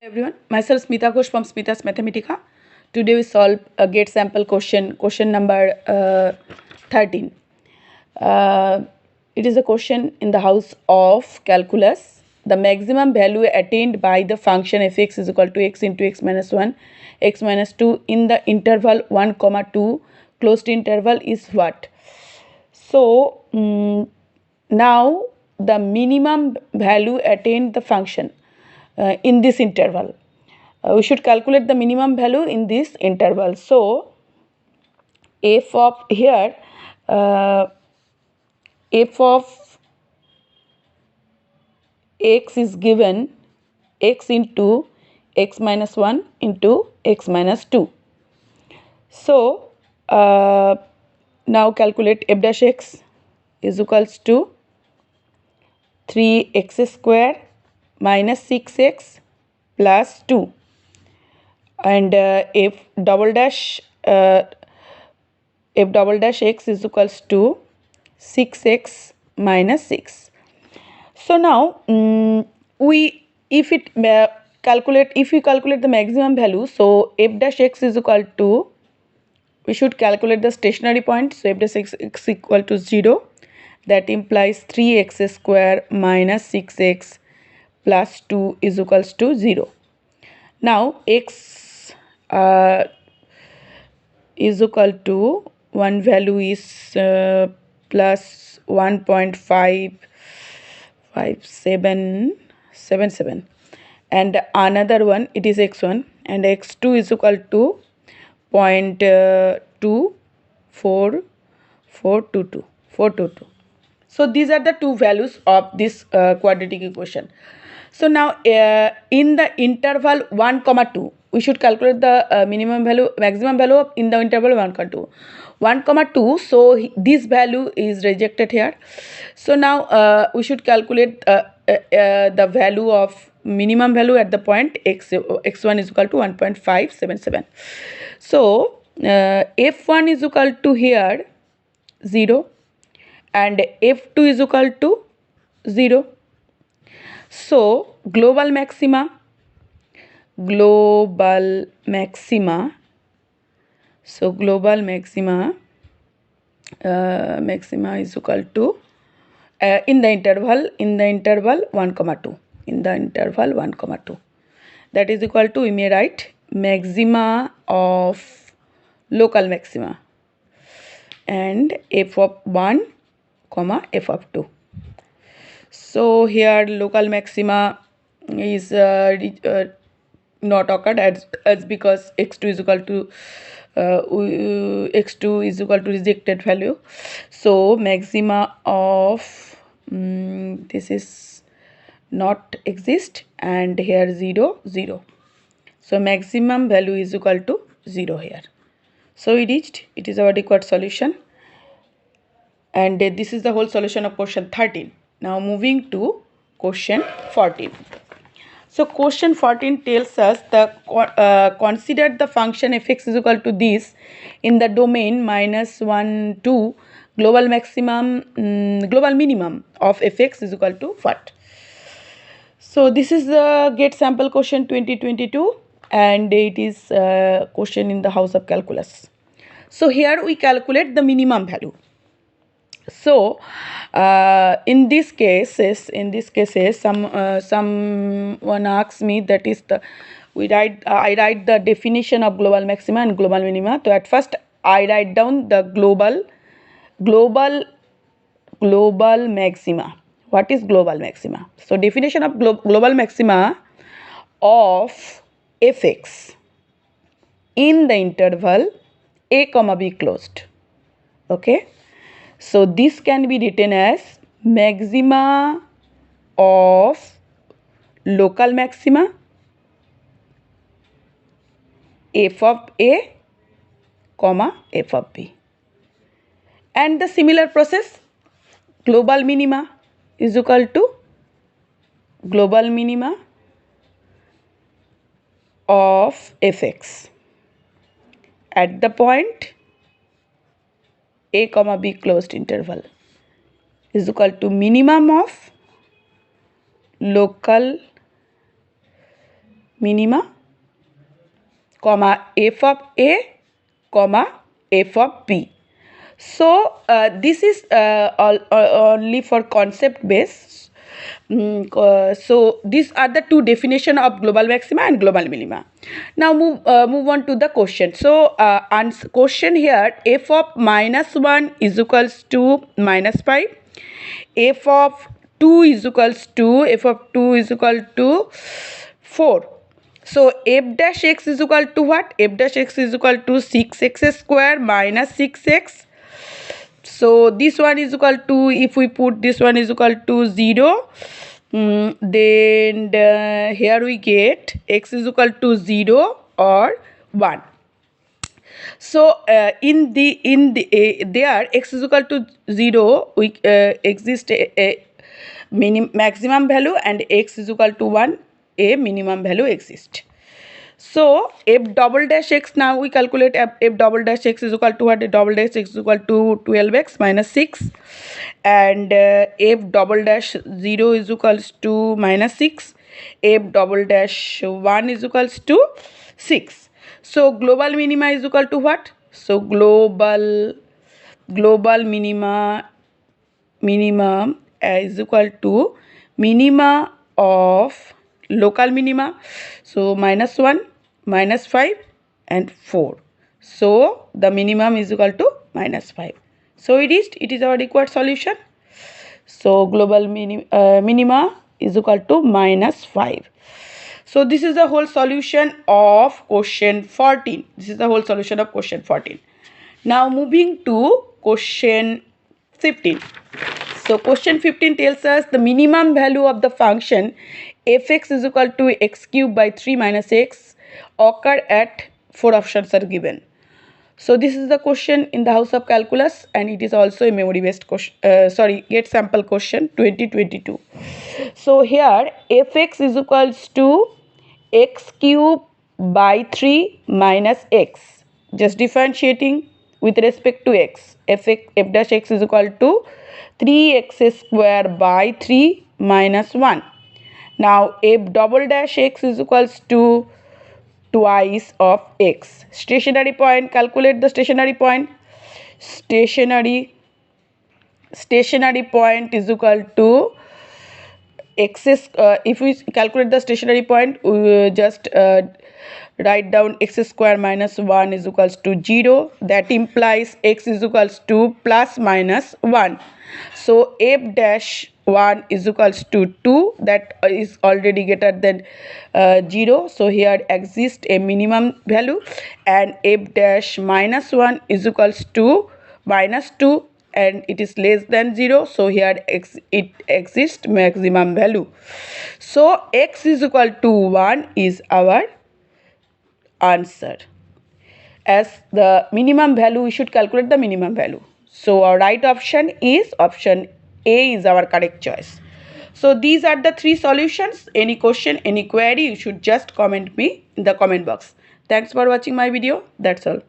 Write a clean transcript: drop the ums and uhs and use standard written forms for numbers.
Everyone, myself Smita Ghosh from Smita's Mathematica. Today we solve a gate sample question number 13. It is a question in the house of calculus. The maximum value attained by the function fx is equal to x into x minus 1, x minus 2 in the interval 1, 2 closed interval is what? So, now the minimum value attained the function in this interval. We should calculate the minimum value in this interval. So, f of here, f of x is given x into x minus 1 into x minus 2. So, now calculate f dash x is equals to 3x square minus 6x plus 2, and f double dash x is equals to 6x minus 6. So now if we calculate the maximum value, so f dash x is equal to, we should calculate the stationary point. So f dash x is equal to 0. That implies 3x square minus 6x plus 2 is equals to 0. Now x is equal to, one value is plus 1.55777, and another one it is x1, and x2 is equal to 0.24422. So these are the two values of this quadratic equation. So now in the interval 1, 2, we should calculate the maximum value of in the interval 1, 2. 1, 2, so this value is rejected here. So now we should calculate the value of minimum value at the point x1 is equal to 1.577. So f1 is equal to here 0 and f2 is equal to 0. So global maxima is equal to in the interval 1, 2, that is equal to, we may write maxima of local maxima and f of 1, f of 2. So here local maxima is not occurred as because x2 is equal to rejected value. So maxima of this is not exist, and here 0, 0. So maximum value is equal to 0 here. So we reached, it is our required solution, and this is the whole solution of question 13. Now moving to question 14. So question 14 tells us consider the function fx is equal to this in the domain -1, 2, global minimum of fx is equal to what? So this is the gate sample question 2022, and it is a question in the house of calculus. So here we calculate the minimum value. So in these cases, someone asks me, that is I write the definition of global maxima and global minima. So at first I write down the global maxima. What is global maxima? So definition of global maxima of fx in the interval a comma b closed. Okay. So this can be written as maxima of local maxima f of a comma f of b, and the similar process, global minima is equal to global minima of fx at the point a comma b closed interval is equal to minimum of local minima, comma f of A, comma f of B. So this is only for concept based. So these are the two definition of global maxima and global minima. Now move on to the question. So question here, f of -1 is equals to -5, f of 2 is equals to f of 2 is equal to 4. So f dash x is equal to what? F dash x is equal to 6x square minus 6x. So this one is equal to, if we put this one is equal to 0, then here we get x is equal to 0 or 1. So in the there x is equal to 0, we exist a maximum value, and x is equal to 1, a minimum value exists. So f double dash x, now we calculate f double dash x is equal to what? Double dash x is equal to 12x minus 6, and f double dash 0 is equals to minus 6, f double dash 1 is equals to 6. So global minima is equal to what? So global minimum is equal to minima of local minima. So -1, -5 and 4. So the minimum is equal to -5. So it is our required solution. So global minima is equal to -5. So this is the whole solution of question 14. This is the whole solution of question 14. Now moving to question 15. So question 15 tells us the minimum value of the function fx is equal to x cube by 3 minus x occur at 4 options are given. So this is the question in the house of calculus, and it is also a memory based question, get sample question 2022. So here fx is equals to x cube by 3 minus x, just differentiating with respect to x. F dash x is equal to 3x square by 3 minus 1. Now f double dash x is equals to twice of x. Stationary point, calculate the stationary point. Stationary point is equal to x. If we calculate the stationary point, we will just write down x square minus 1 is equals to 0. That implies x is equals to plus minus 1. So f dash 1 is equals to 2, that is already greater than 0. So here exists a minimum value, and f dash minus 1 is equals to minus 2, and it is less than 0. So here it exists maximum value. So x is equal to 1 is our answer. As the minimum value, we should calculate the minimum value. So our right option is option A is our correct choice. So these are the 3 solutions. Any question, any query, you should just comment me in the comment box. Thanks for watching my video. That's all.